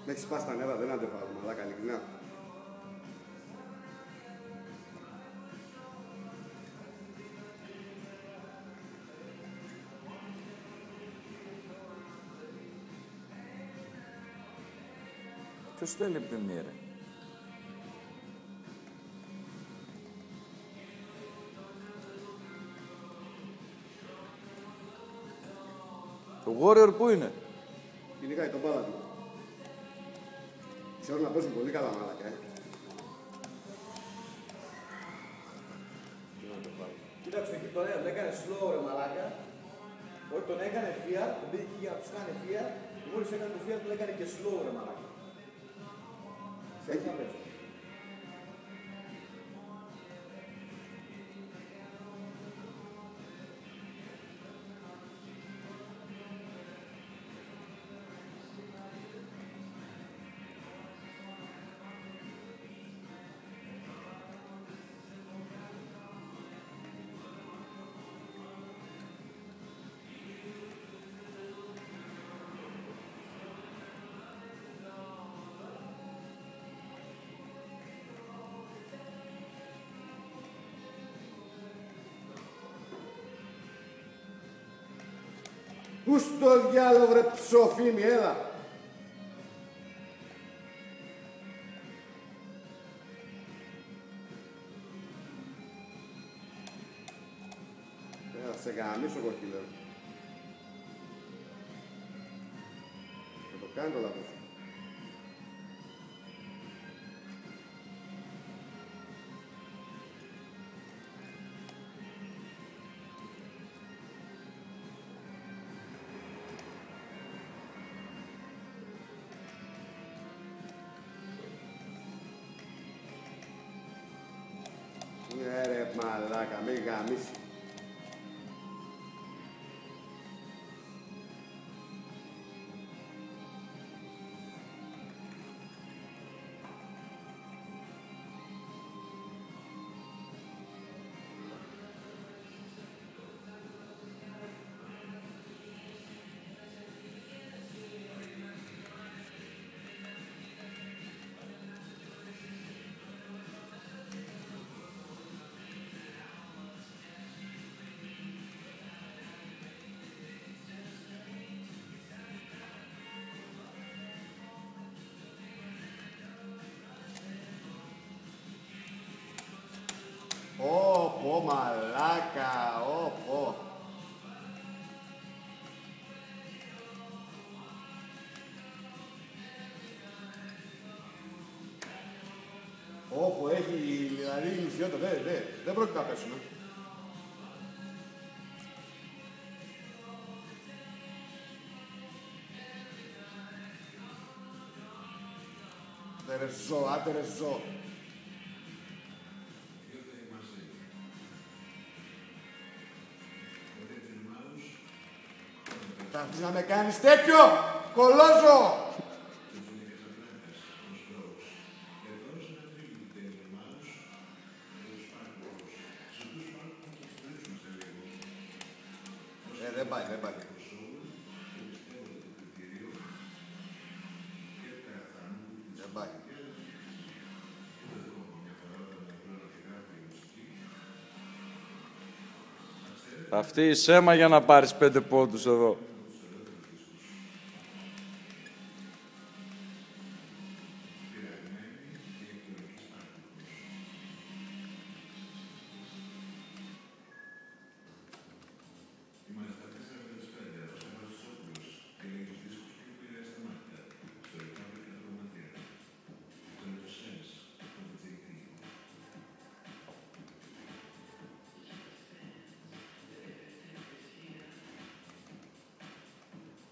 Με έχεις σπάσει τα νεύρα, δεν αντεπάρω, μαλάκα, ειλικρινά. Ποιος θέλει πρεμιέρα. Το Warrior πού είναι. Κυνηγάει τον μπάλα του. Ξέρω να παίζουν πολύ καλά μάλακα, Κοίταξε εκεί τώρα, τον έκανε slow ρε μαλάκα. Όχι, τον έκανε φία, τον πήγε εκεί για να τους κάνει φία. Μόλις έκανε το φία, τον έκανε και slow ρε μαλάκα. Έχει μέσα. Πού στο διάλογο ρε ψοφίμη, έλα. Θα σε γαμίσω κοκκίλε. Θα το κάνει το λάθος. Ναι ρε μαλάκα, μη γαμίσει. Ω, μαλάκα, ω. Όπου έχει δηλαδή ηλικιότητα, δεν πρόκειται να πέσουμε. Άντε ρε ζω. Θα έρθεις να με κάνεις τέτοιο, κολόζο! Δεν πάει. Δεν πάει. Αυτή η σέμα για να πάρεις 5 πόντους εδώ.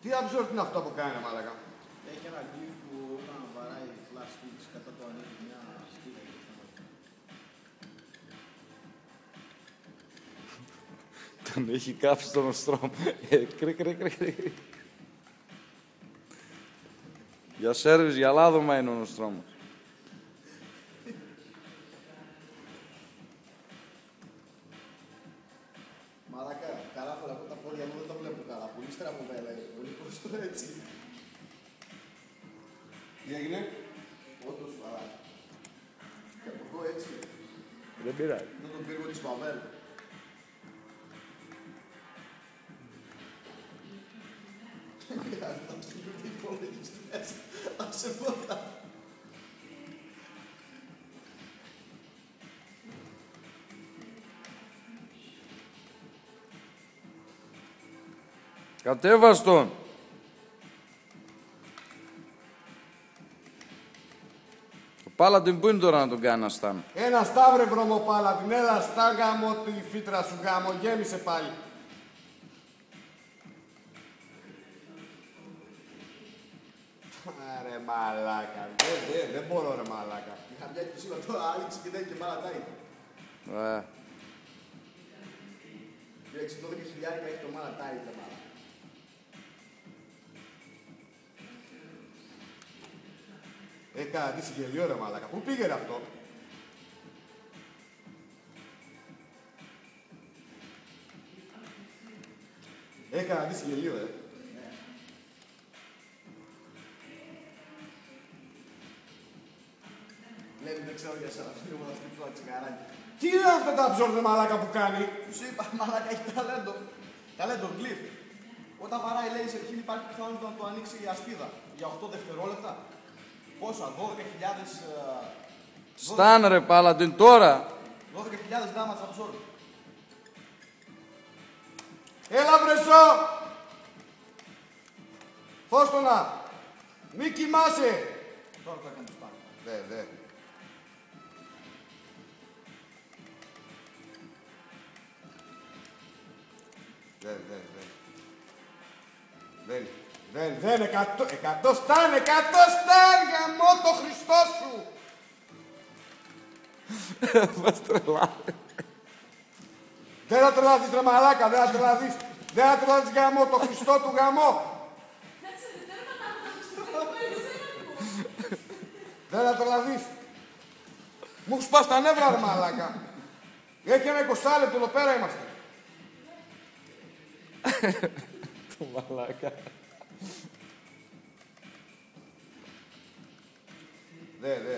Τι absurd είναι αυτό που κάνει, μάλακα. Έχει ένα γκλιφ που όταν βαράει flash kicks κατά το ανοίγει μια σκύλα. Τον έχει κάψει τον Οστρόμ. Κρυ. Για σέρβις, για λάδωμα είναι ο Οστρόμος. Μαλάκα, καλά φορά από τα πόδια μου δεν το βλέπω καλά. Πολύ στραβωμένα, πολύ προστό έτσι. Τι έγινε? Όντως, μαλάκα. Και από εδώ έτσι. Δεν πειράζει. Δεν τον πύργο της Βαβέλ. Δεν πειράζει, θα τους πήρουν οι υπολογιστές. Ας σε πότα. Κατέβας τον. Ο Πάλαντιν πού είναι τώρα να τον κάνει να στάνε. Ένα σταύρε βρωμοπάλα, την έλα στα γάμο τη φύτρα σου γάμο, γέμισε πάλι. Ρε μαλάκα, δεν μπορώ ρε μαλάκα. Είχα μια εκπλησίμα τώρα, άλυξη και δεν και μάλατάει. Λέξη 12.000 έχει το μάλατάει, δεν μάλακα. Έκανα τι συγγελίο ρε μαλάκα. Πού πήγαινε αυτό? Έκανα τι συγγελίο Λέει, δεν ξέρω για σένα, φίλε μου, να στείλω ένα τσιγαράκι. Τι είναι αυτά τα ψόρια μαλάκα που κάνει? Σου είπα, μαλάκα, έχει ταλέντο. Ταλέντο, γκλιφ. Όταν βαράει, λέει, σε χείλη υπάρχει πιθανότητα να το ανοίξει η ασπίδα. Για 8 δευτερόλεπτα. Πόσα, 12.000... Στάνε ρε Πάλαντιν τώρα. 12.000 damage absorb. Έλα βρεσό! Φώστονα! Μη κοιμάσαι! Τώρα το έκανε το σπάνι. Δε. Δεν, 100 στάν, 100 στάν, γαμώ το Χριστό σου! Μας τρελάει. Δεν θα τρελαθείς ρε μαλάκα, δεν θα τρελαθείς. Δεν θα τρελαθείς γαμώ το Χριστό του γαμώ. Δεν θα τρελαθείς. Μου έχουν σπάσει τα νεύρα ρε μαλάκα. Έχει ένα 20 λεπτό εδώ πέρα είμαστε. Το μαλάκα.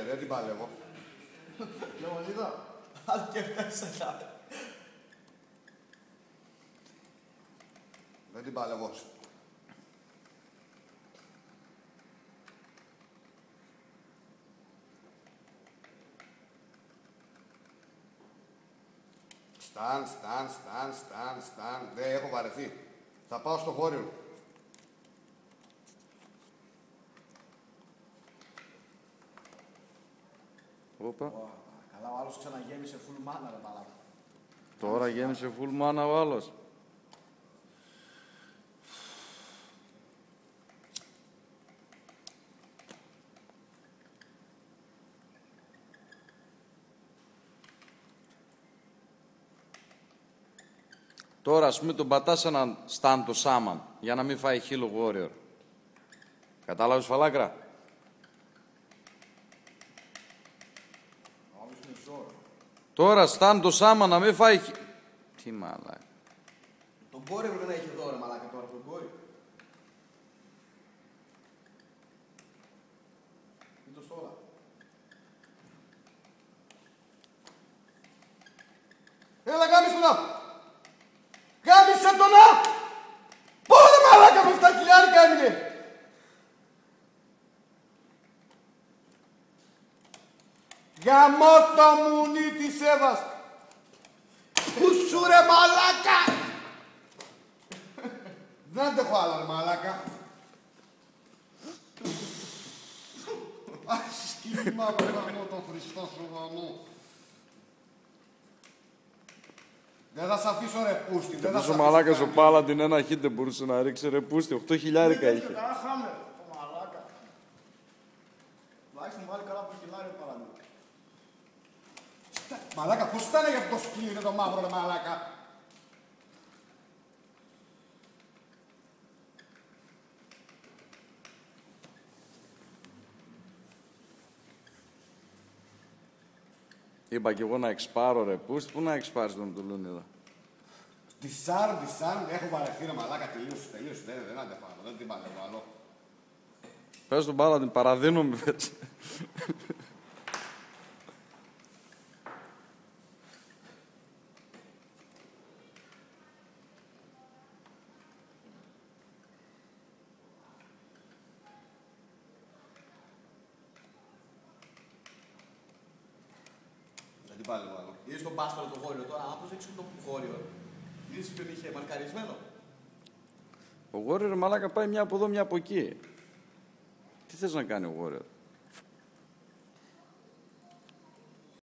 Δεν την παλεύω. Λεωνίδα, αν και φτάσεις καλά. Δεν την παλεύω. Σταν. Δεν έχω βαρεθεί. Θα πάω στο χώριο. Όπα. Καλά, ο άλλος ξαναγέμισε full mana, ρε μαλάκα. Τώρα γέμισε full mana ο άλλος. Τώρα, ας πούμε, τον πατάς έναν stand το Σάμαν, για να μην φάει Hilo Warrior. Κατάλαβες, Φαλάκρα. Τώρα, stand το Σάμαν, να μην φάει... Τι μαλάκα. Τον κόρη πρέπει να έχει εδώ, ρε μαλάκα, τώρα, τον κόρη. Μην το στόλα. Έλα, γάμισε τον! Γάμισε τον! Πόρε μαλάκα με 7.000 έμεινε! Γαμώ το μουνί της Εύας! Πού σου ρε μαλάκα! Δεν αντέχω άλλα ρε μαλάκα. Αχ, σκύμα γαμώ τον Χριστό σου γαμώ. Δεν θα σ' αφήσω ρε πούστη. Και τόσο μαλάκας ο Πάλαντιν ένα hit δεν μπορούσε να ρίξει ρε πούστη. 8.000 είχε. Καλά χάμε, το μαλάκα. Τουλάχιστον βάλει καλά από χιλάρι ο Παραντή. Μαλάκα, πώς ήταν για αυτό το σκύλι είναι το μαύρο ρε μαλάκα. Είπα κι εγώ να εξπάρω ρε πούστη. Πού να εξπάρεις τον του Λούνιδα. Δισάρ, έχω βαρεθεί ρε μαλάκα, τελείωσε, δεν αντέχω άλλο, δεν την παλεύω άλλο. Πες τον μπάλα, την παραδίνω, πες. Δεν την πάλι βάλω. Είδες τον Μπάσταρο το Γόριο τώρα, αν προσέξεις το Γόριο. Είδες ποιον είχε μαρκαρισμένο. Ο Warrior, μαλάκα, πάει μια από εδώ, μια από εκεί. Τι θες να κάνει ο Warrior?